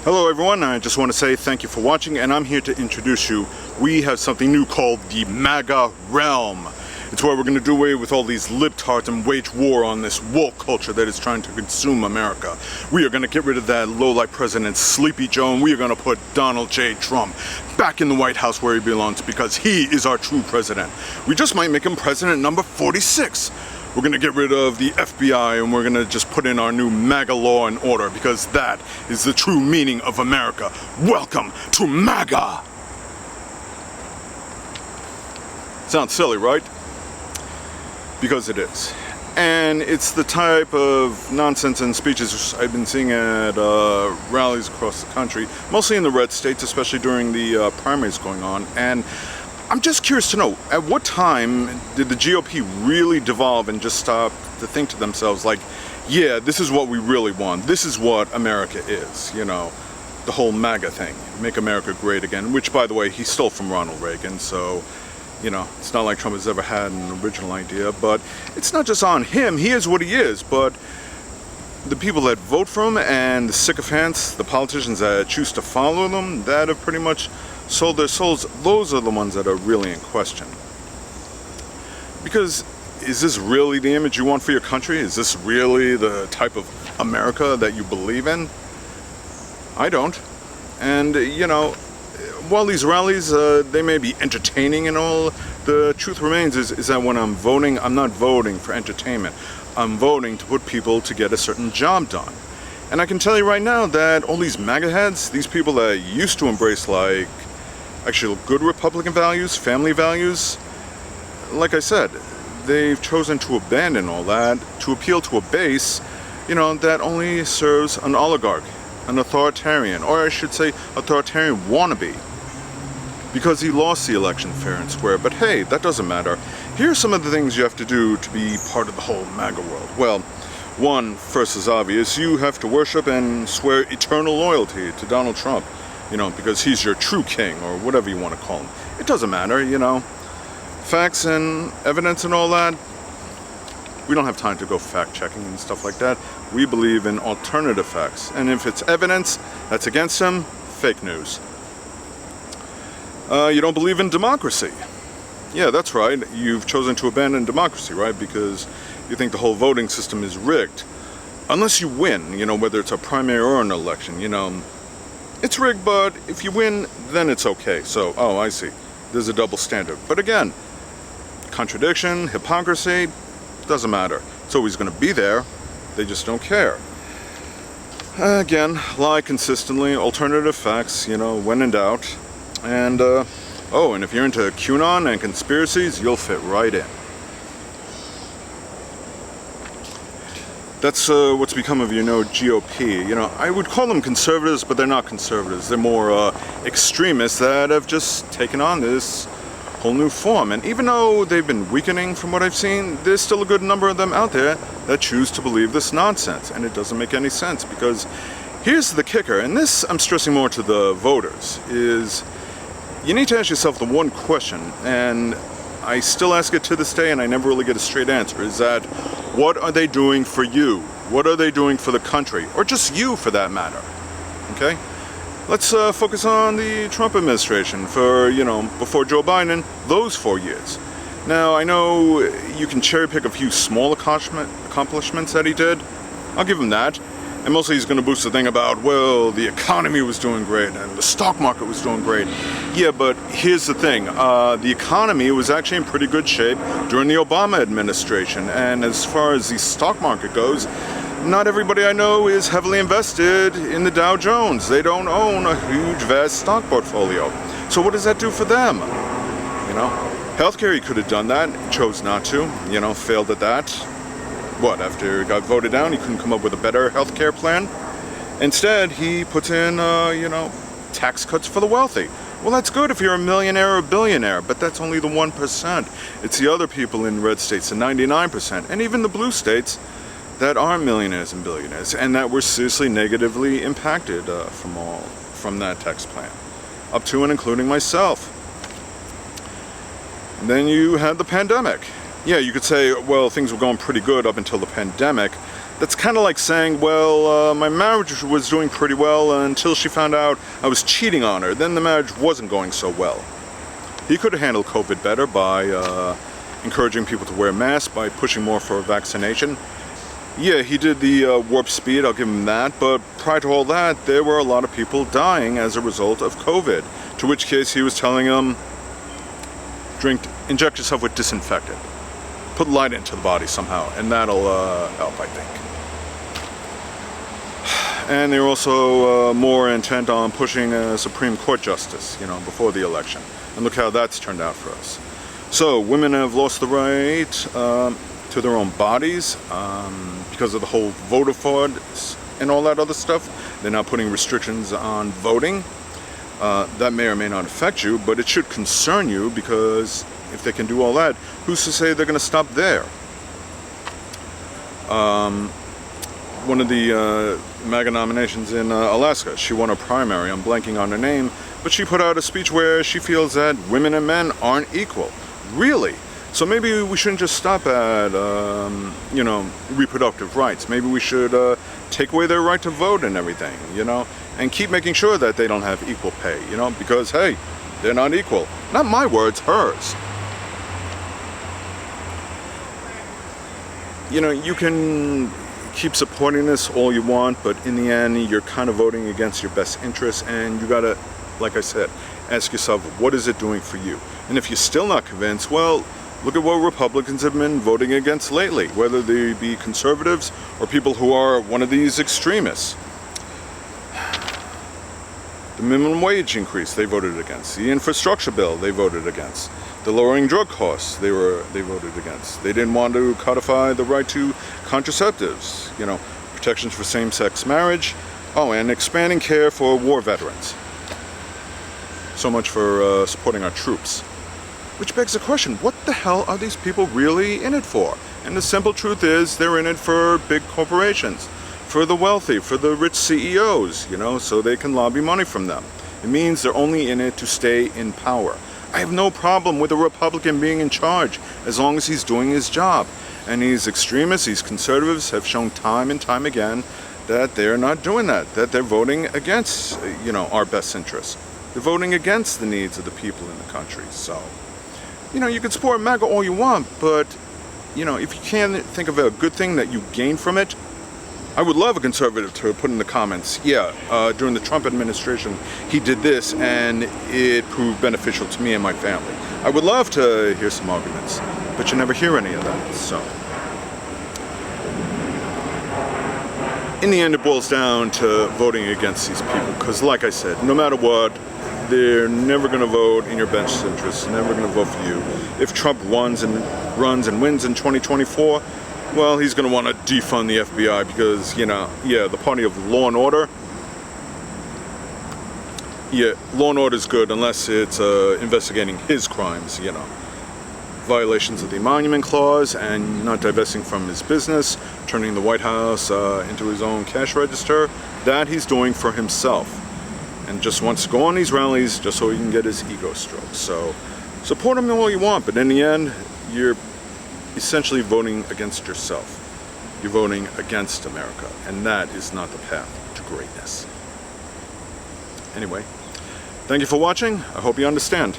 Hello everyone, I just want to say thank you for watching, and I'm here to introduce you. We have something new called the MAGA Realm. It's where we're going to do away with all these libtards and wage war on this woke culture that is trying to consume America. We are going to get rid of that lowlife President Sleepy Joe, and we are going to put Donald J. Trump back in the White House where he belongs, because he is our true president. We just might make him president number 46. We're going to get rid of the FBI, and we're going to just put in our new MAGA law and order, because that is the true meaning of America. Welcome to MAGA! Sounds silly, right? Because it is. And it's the type of nonsense and speeches I've been seeing at rallies across the country, mostly in the red states, especially during the primaries going on. And I'm just curious to know, at what time did the GOP really devolve and just stop to think to themselves like, yeah, this is what we really want. This is what America is, you know, the whole MAGA thing, make America great again, which, by the way, he stole from Ronald Reagan. So, you know, it's not like Trump has ever had an original idea, but it's not just on him. He is what he is, but the people that vote for him and the sycophants, the politicians that choose to follow them, that have pretty much sold their souls, those are the ones that are really in question. Because is this really the image you want for your country? Is this really the type of America that you believe in? I don't. And, you know, while these rallies, they may be entertaining and all, the truth remains is that when I'm voting, I'm not voting for entertainment. I'm voting to put people to get a certain job done. And I can tell you right now that all these MAGA heads, these people that used to embrace like actual good Republican values, family values, like I said, they've chosen to abandon all that to appeal to a base, you know, that only serves an oligarch, an authoritarian, or I should say authoritarian wannabe, because he lost the election fair and square. But hey, that doesn't matter. Here are some of the things you have to do to be part of the whole MAGA world. Well, one, first is obvious, you have to worship and swear eternal loyalty to Donald Trump. You know, because he's your true king, or whatever you want to call him. It doesn't matter, you know. Facts and evidence and all that, we don't have time to go fact-checking and stuff like that. We believe in alternative facts. And if it's evidence that's against him, fake news. You don't believe in democracy. Yeah, that's right. You've chosen to abandon democracy, right? Because you think the whole voting system is rigged. Unless you win, you know, whether it's a primary or an election, you know. It's rigged, but if you win, then it's okay. So, oh, I see. There's a double standard. But again, contradiction, hypocrisy, doesn't matter. It's always going to be there. They just don't care. Again, lie consistently, alternative facts, you know, when in doubt. And, oh, and if you're into QAnon and conspiracies, you'll fit right in. That's what's become of, you know, GOP. You know, I would call them conservatives, but they're not conservatives. They're more extremists that have just taken on this whole new form. And even though they've been weakening from what I've seen, there's still a good number of them out there that choose to believe this nonsense. And it doesn't make any sense, because here's the kicker, and this I'm stressing more to the voters, is you need to ask yourself the one question, and I still ask it to this day, and I never really get a straight answer, is that what are they doing for you? What are they doing for the country? Or just you, for that matter. Okay? Let's focus on the Trump administration for, you know, before Joe Biden, those 4 years. Now, I know you can cherry pick a few small accomplishments that he did. I'll give him that. And mostly he's going to boost the thing about, well, the economy was doing great and the stock market was doing great. Yeah, but here's the thing. The economy was actually in pretty good shape during the Obama administration. And as far as the stock market goes, not everybody I know is heavily invested in the Dow Jones. They don't own a huge, vast stock portfolio. So what does that do for them? You know, healthcare, he could have done that, chose not to, you know, failed at that. What, after he got voted down, he couldn't come up with a better health care plan? Instead, he puts in, you know, tax cuts for the wealthy. Well, that's good if you're a millionaire or a billionaire, but that's only the 1%. It's the other people in red states, the 99%, and even the blue states that are millionaires and billionaires, and that were seriously negatively impacted from that tax plan, up to and including myself. And then you had the pandemic. Yeah, you could say, well, things were going pretty good up until the pandemic, That's kind of like saying, well, my marriage was doing pretty well until she found out I was cheating on her. Then the marriage wasn't going so well. He could have handled COVID better by encouraging people to wear masks, by pushing more for vaccination. Yeah, he did the warp speed, I'll give him that, but prior to all that, there were a lot of people dying as a result of COVID, to which case he was telling them, inject yourself with disinfectant. Put light into the body somehow, and that'll help, I think. And they were also more intent on pushing a Supreme Court justice, before the election. And look how that's turned out for us. So, women have lost the right to their own bodies because of the whole voter fraud and all that other stuff. They're now putting restrictions on voting. That may or may not affect you, but it should concern you, because if they can do all that, who's to say they're going to stop there? One of the MAGA nominations in Alaska, she won a primary, I'm blanking on her name, but she put out a speech where she feels that women and men aren't equal. Really? So maybe we shouldn't just stop at, reproductive rights. Maybe we should take away their right to vote and everything, and keep making sure that they don't have equal pay, because, hey, they're not equal. Not my words, hers. You can keep supporting this all you want, but in the end, you're kind of voting against your best interests, and you gotta, like I said, ask yourself, what is it doing for you? And if you're still not convinced, well, look at what Republicans have been voting against lately, whether they be conservatives or people who are one of these extremists. The minimum wage increase, they voted against. The infrastructure bill, they voted against. The lowering drug costs, they voted against. They didn't want to codify the right to contraceptives, protections for same-sex marriage. Oh, and expanding care for war veterans. So much for supporting our troops. Which begs the question, what the hell are these people really in it for? And the simple truth is, they're in it for big corporations, for the wealthy, for the rich CEOs, so they can lobby money from them. It means they're only in it to stay in power. I have no problem with a Republican being in charge, as long as he's doing his job. And these extremists, these conservatives, have shown time and time again that they're not doing that they're voting against, our best interests. They're voting against the needs of the people in the country. So, you can support MAGA all you want, but, if you can't think of a good thing that you gain from it, I would love a conservative to put in the comments, during the Trump administration, he did this and it proved beneficial to me and my family. I would love to hear some arguments, but you never hear any of that, so. In the end, it boils down to voting against these people, because like I said, no matter what, they're never going to vote in your best interests, never going to vote for you. If Trump runs and wins in 2024, well, he's going to want to defund the FBI because, the party of law and order, law and order is good unless it's investigating his crimes, Violations of the Emolument Clause and not divesting from his business, turning the White House into his own cash register, that he's doing for himself. And just wants to go on these rallies just so he can get his ego stroked. So, support him all you want, but in the end, you're essentially voting against yourself. You're voting against America, and that is not the path to greatness. Anyway, thank you for watching. I hope you understand.